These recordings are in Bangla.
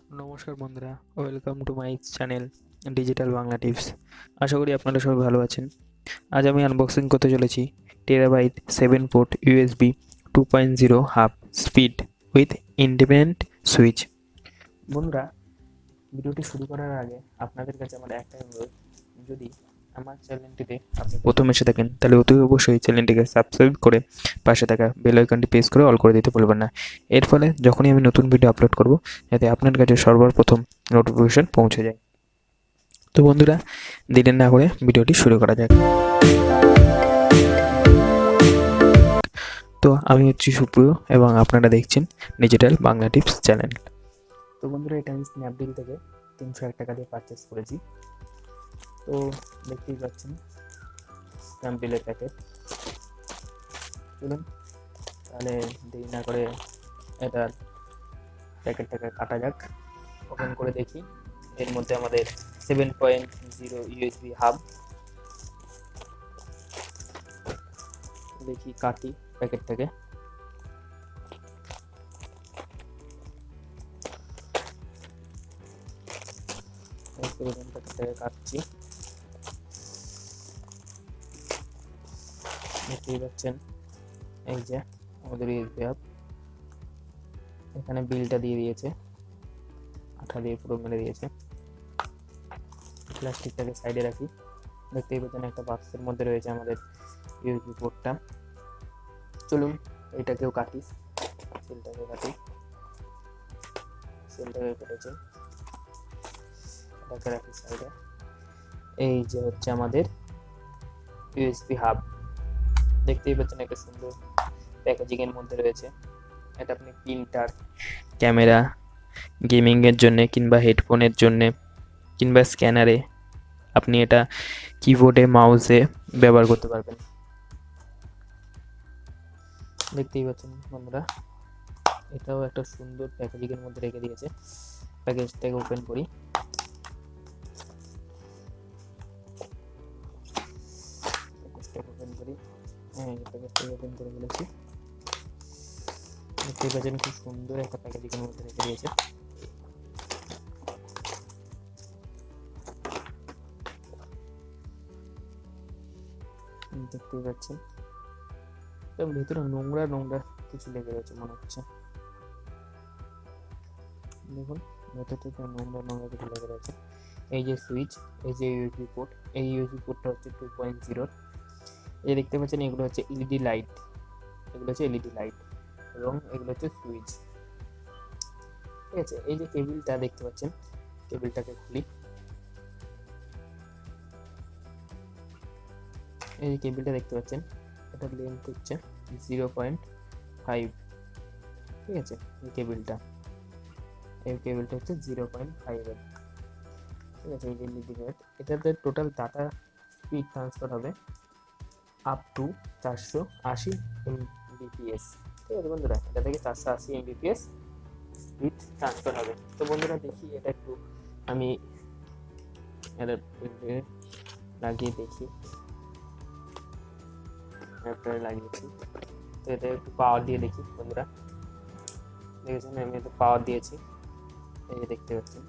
নমস্কার বন্ধুরা, welcome to my channel digital Bangla tips. আশা করি আপনারা সবাই ভালো আছেন। আজ আমি আনবক্সিং করতে চলেছি terabyte 7 port USB 2.0 hub speed with independent switch. বন্ধুরা, ভিডিওটি শুরু করার আগে আপনাদের কাছে আমার একটাই অনুরোধ, যদি আমার চ্যানেলটিতে আপনি প্রথম এসে থাকেন তাহলে অতি অবশ্যই চ্যানেলটিকে সাবস্ক্রাইব করে পাশে থাকা বেল আইকনটি প্রেস করে অল করে দিতে ভুলবেন না। এর ফলে যখনই আমি নতুন ভিডিও আপলোড করব, যাতে আপনার কাছে সর্বপ্রথম নোটিফিকেশন পৌঁছে যায়। তো বন্ধুরা, দেরি না করে ভিডিওটি শুরু করা যাক। তো আমি হচ্ছি সুপ্রিয় এবং আপনারা দেখছেন ডিজিটাল বাংলা টিপস চ্যানেল। তো বন্ধুরা, এটা আমি স্ন্যাপডিল থেকে 301 টাকা দিয়ে পারচেস করেছি। তো দেখতেই পাচ্ছেন স্ন্যাপডিলের প্যাকেট। চলুন তাহলে দেরি না করে এটার প্যাকেটটাকে কাটা যাক। ওপেন করে দেখি, এর মধ্যে আমাদের 7.0 ইউএসবি হাব। দেখি কাটি প্যাকেট থেকে। প্যাকেট থেকে কাটছি। দেখতেই পাচ্ছেন এই যে আমাদের ইউএসবি হাব। এখানে বিলটা দিয়ে দিয়েছে, আঠা দিয়ে পুরো মেরে দিয়েছে। প্লাস্টিকটাকে সাইডে রাখি। দেখতেই পাচ্ছেন একটা বাক্সের মধ্যে রয়েছে আমাদের ইউএসবি পোর্টটা। চলুন এটাকেও কাটি, সেলটাকে কাটি। সেলটাকে কেটেছে, এটাকে রাখি সাইডে। এই যে হচ্ছে আমাদের ইউএসবি হাব। দেখতেই পাচ্ছেন একটা সুন্দর প্যাকেজিং এর মধ্যে রয়েছে। এটা আপনি প্রিন্টার, ক্যামেরা, গেমিং এর জন্য কিংবা হেডফোনের জন্য কিংবা স্ক্যানারে আপনি এটা কিবোর্ডে মাউসে ব্যবহার করতে পারবেন। দেখতেই পাচ্ছেন বন্ধুরা, এটাও একটা সুন্দর প্যাকেজিং এর মধ্যে রেখে দিয়েছে। প্যাকেজটাকে ওপেন করি। প্যাকেজটাকে ওপেন করি। হ্যাঁ, প্যাকেজটাকে ওপেন করে ফেলেছি। দেখতেই পাচ্ছেন খুব সুন্দর একটা প্যাকেজিং এর মধ্যে রেখে দিয়েছে। দেখতেই পাচ্ছেন ভিতরে নোংরা নোংরা কিছু লেগে রয়েছে মনে হচ্ছে। দেখুন ভেতর থেকে নোংরা নোংরা কিছু লেগে রয়েছে। এই যে সুইচ, এই যে ইউএসবি পোর্ট, এই ইউএসবি পোর্টটা হচ্ছে 2.0। এই দেখতে পাচ্ছেন এগুলো হচ্ছে এলইডি লাইট, এগুলো হচ্ছে এলইডি লাইট এবং এগুলো হচ্ছে সুইচ। ঠিক আছে, এই যে কেবিলটা দেখতে পাচ্ছেন, কেবিলটাকে খুলি। এই যে কেবিলটা দেখতে পাচ্ছেন, এটার লেন্থ হচ্ছে 0.5। ঠিক আছে, এই কেবিলটা হচ্ছে 0.5 এর। ঠিক আছে, এই যে এলইডি লাইট, এটাতে টোটাল ডাটা স্পিড ট্রান্সফার হবে আপ টু 480 এমবিপিএস। ঠিক আছে বন্ধুরা, এটা থেকে 480 এমবিপিএস স্পিড ট্রান্সফার হবে। তো বন্ধুরা দেখি এটা একটু আমি এটা লাগিয়ে দেখি। লাগিয়েছি, তো এটা একটু পাওয়ার দিয়ে দেখি। বন্ধুরা দেখেছেন আমি একটু পাওয়ার দিয়েছি। এই যে দেখতে পাচ্ছেন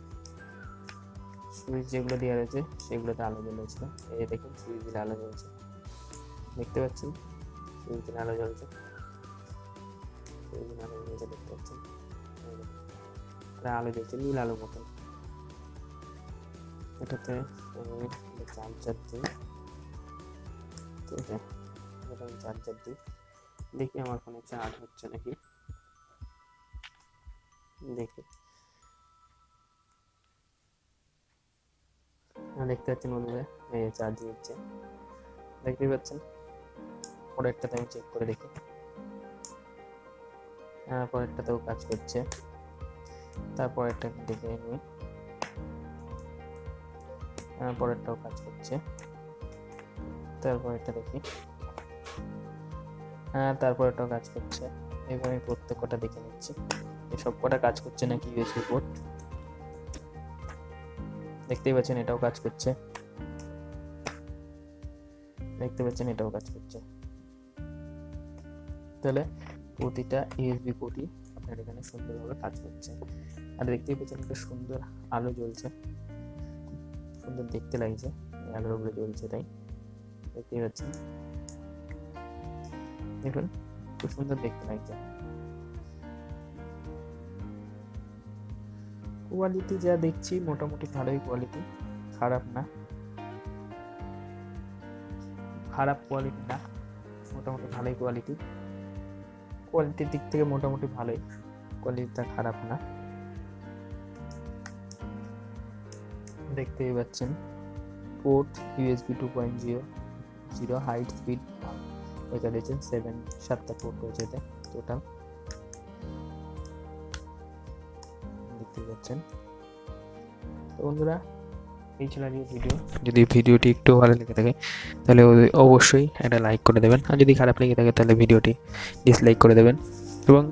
সুইচ যেগুলো দেওয়া রয়েছে সেগুলোতে আলো জ্বলেছিল। এই দেখুন সুইচ দিলে আলো জ্বলছে, দেখতে পাচ্ছেন সুইচ দিলে আলো জ্বলছে, সুইচ দিলে আলো জ্বলছে দেখতে পাচ্ছেন। আলো জ্বলছে নীল আলো মতন। এটাতে চার্জার দিই। ঠিক আছে, এটা আমি চার্জার দিই, দেখি আমার ফোনে চার্জ হচ্ছে নাকি। দেখি, দেখতে পাচ্ছেন বন্ধুরা এই চার্জ দিচ্ছে, দেখতে পাচ্ছেন। পরেরটাতে আমি চেক করে দেখি। পরেরটাতেও কাজ করছে, তারপরেরটা দেখে নিই। পরেরটাও কাজ করছে, তারপরেরটা দেখি। তারপরেরটাও কাজ করছে। এভাবে আমি প্রত্যেকটা দেখে নিচ্ছি সব কটা কাজ করছে নাকি ইউএসবি পোর্ট। দেখতেই পাচ্ছেন এটাও কাজ করছে, দেখতে পাচ্ছেন এটাও কাজ করছে। তাহলে প্রতিটা ইউএসবি পোর্টই আপনার এখানে সুন্দরভাবে কাজ করছে। আর দেখতেই পাচ্ছেন একটা সুন্দর আলো জ্বলছে, সুন্দর দেখতে লাগছে, আলোর উপরে জ্বলছে, তাই দেখতেই পাচ্ছেন, দেখুন খুব সুন্দর দেখতে লাগছে। কোয়ালিটি যা দেখছি মোটামুটি ভালোই কোয়ালিটি, খারাপ না, খারাপ কোয়ালিটি না, মোটামুটি ভালোই কোয়ালিটি, কোয়ালিটির দিক থেকে মোটামুটি ভালোই, কোয়ালিটিটা খারাপ না। দেখতেই পাচ্ছেন পোর্ট ইউএসবি 2.0 হাই স্পিড, এটা রয়েছে 7টা পোর্ট রয়েছে এতে টোটাল, দেখতেই পাচ্ছেন। তো বন্ধুরা এই ছিল আজকের ভিডিও। যদি ভিডিওটি একটু ভালো লেগে থাকে তাহলে অবশ্যই একটা লাইক করে দেবেন, আর যদি খারাপ লেগে থাকে তাহলে ভিডিওটি ডিসলাইক করে দেবেন, এবং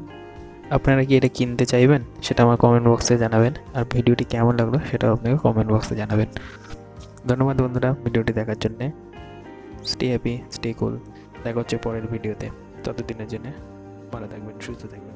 আপনারা কি এটা কিনতে চাইবেন সেটা আমার কমেন্ট বক্সে জানাবেন, আর ভিডিওটি কেমন লাগলো সেটাও আপনাকে কমেন্ট বক্সে জানাবেন। ধন্যবাদ বন্ধুরা ভিডিওটি দেখার জন্যে। স্টে হ্যাপি, স্টে কুল, দেখা হচ্ছে পরের ভিডিওতে, ততদিনের জন্য ভালো থাকবেন, সুস্থ থাকবেন।